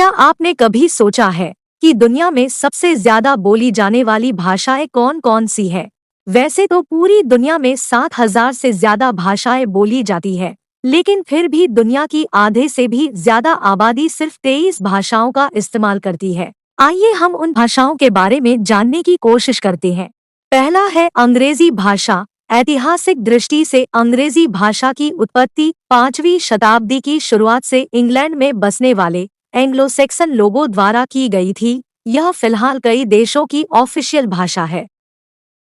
क्या आपने कभी सोचा है कि दुनिया में सबसे ज्यादा बोली जाने वाली भाषाएं कौन कौन सी है? वैसे तो पूरी दुनिया में 7,000 से ज्यादा भाषाएं बोली जाती है, लेकिन फिर भी दुनिया की आधे से भी ज्यादा आबादी सिर्फ 23 भाषाओं का इस्तेमाल करती है। आइए हम उन भाषाओं के बारे में जानने की कोशिश करते हैं। पहला है अंग्रेजी भाषा। ऐतिहासिक दृष्टि से अंग्रेजी भाषा की उत्पत्ति 5वीं शताब्दी की शुरुआत से इंग्लैंड में बसने वाले एंग्लो सैक्सन लोगों द्वारा की गई थी। यह फिलहाल कई देशों की ऑफिशियल भाषा है,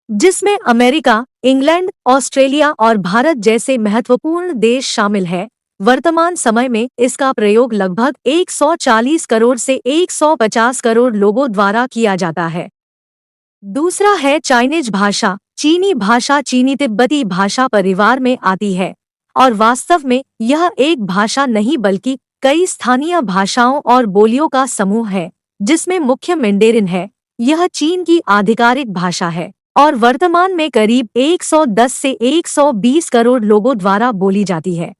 जिसमें अमेरिका, इंग्लैंड, ऑस्ट्रेलिया और भारत जैसे महत्वपूर्ण देश शामिल हैं। वर्तमान समय में इसका प्रयोग लगभग 140 करोड़ से 150 करोड़ लोगों द्वारा किया जाता है। दूसरा है चाइनीज भाषा। चीनी भाषा चीनी तिब्बती भाषा परिवार में आती है और वास्तव में यह एक भाषा नहीं बल्कि कई स्थानीय भाषाओं और बोलियों का समूह है, जिसमें मुख्य मैंडेरिन है। यह चीन की आधिकारिक भाषा है और वर्तमान में करीब 110 से 120 करोड़ लोगों द्वारा बोली जाती है।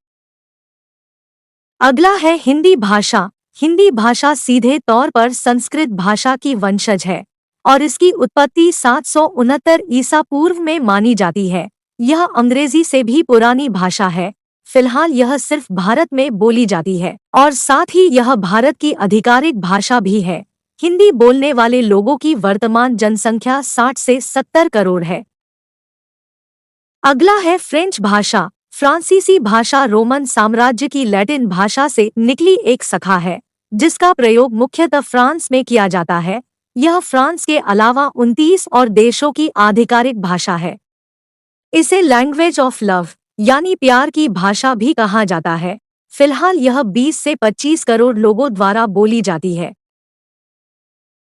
अगला है हिंदी भाषा। हिंदी भाषा सीधे तौर पर संस्कृत भाषा की वंशज है और इसकी उत्पत्ति 769 ईसा पूर्व में मानी जाती है। यह अंग्रेजी से भी पुरानी भाषा है। फिलहाल यह सिर्फ भारत में बोली जाती है और साथ ही यह भारत की आधिकारिक भाषा भी है। हिंदी बोलने वाले लोगों की वर्तमान जनसंख्या 60 से 70 करोड़ है। अगला है फ्रेंच भाषा। फ्रांसीसी भाषा रोमन साम्राज्य की लैटिन भाषा से निकली एक शाखा है, जिसका प्रयोग मुख्यतः फ्रांस में किया जाता है। यह फ्रांस के अलावा 29 और देशों की आधिकारिक भाषा है। इसे लैंग्वेज ऑफ लव यानी प्यार की भाषा भी कहा जाता है। फिलहाल यह 20 से 25 करोड़ लोगों द्वारा बोली जाती है।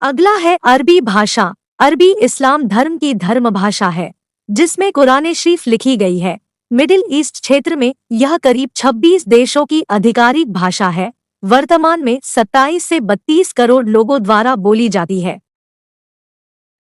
अगला है अरबी भाषा। अरबी इस्लाम धर्म की धर्म भाषा है, जिसमें कुरान शरीफ लिखी गई है। मिडिल ईस्ट क्षेत्र में यह करीब 26 देशों की आधिकारिक भाषा है। वर्तमान में 27 से 32 करोड़ लोगों द्वारा बोली जाती है।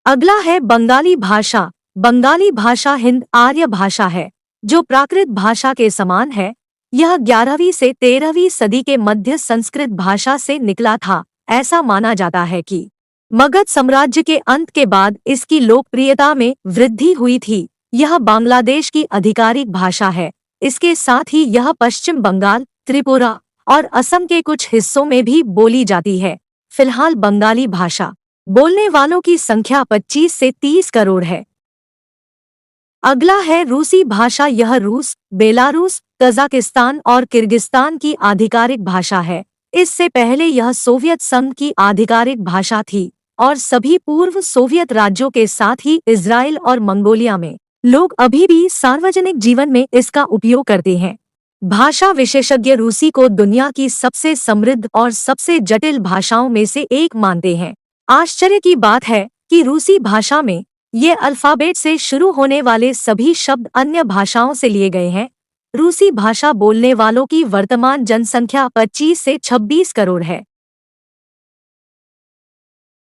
अगला है बंगाली भाषा। बंगाली भाषा हिंद आर्य भाषा है, जो प्राकृत भाषा के समान है। यह 11वीं से 13वीं सदी के मध्य संस्कृत भाषा से निकला था। ऐसा माना जाता है कि मगध साम्राज्य के अंत के बाद इसकी लोकप्रियता में वृद्धि हुई थी। यह बांग्लादेश की आधिकारिक भाषा है। इसके साथ ही यह पश्चिम बंगाल, त्रिपुरा और असम के कुछ हिस्सों में भी बोली जाती है। फिलहाल बंगाली भाषा बोलने वालों की संख्या 25 से 30 करोड़ है। अगला है रूसी भाषा। यह रूस, बेलारूस, कजाकिस्तान और किर्गिस्तान की आधिकारिक भाषा है। इससे पहले यह सोवियत संघ की आधिकारिक भाषा थी और सभी पूर्व सोवियत राज्यों के साथ ही इजराइल और मंगोलिया में लोग अभी भी सार्वजनिक जीवन में इसका उपयोग करते हैं। भाषा विशेषज्ञ रूसी को दुनिया की सबसे समृद्ध और सबसे जटिल भाषाओं में से एक मानते हैं। आश्चर्य की बात है कि रूसी भाषा में ये अल्फाबेट से शुरू होने वाले सभी शब्द अन्य भाषाओं से लिए गए हैं। रूसी भाषा बोलने वालों की वर्तमान जनसंख्या 25 से 26 करोड़ है।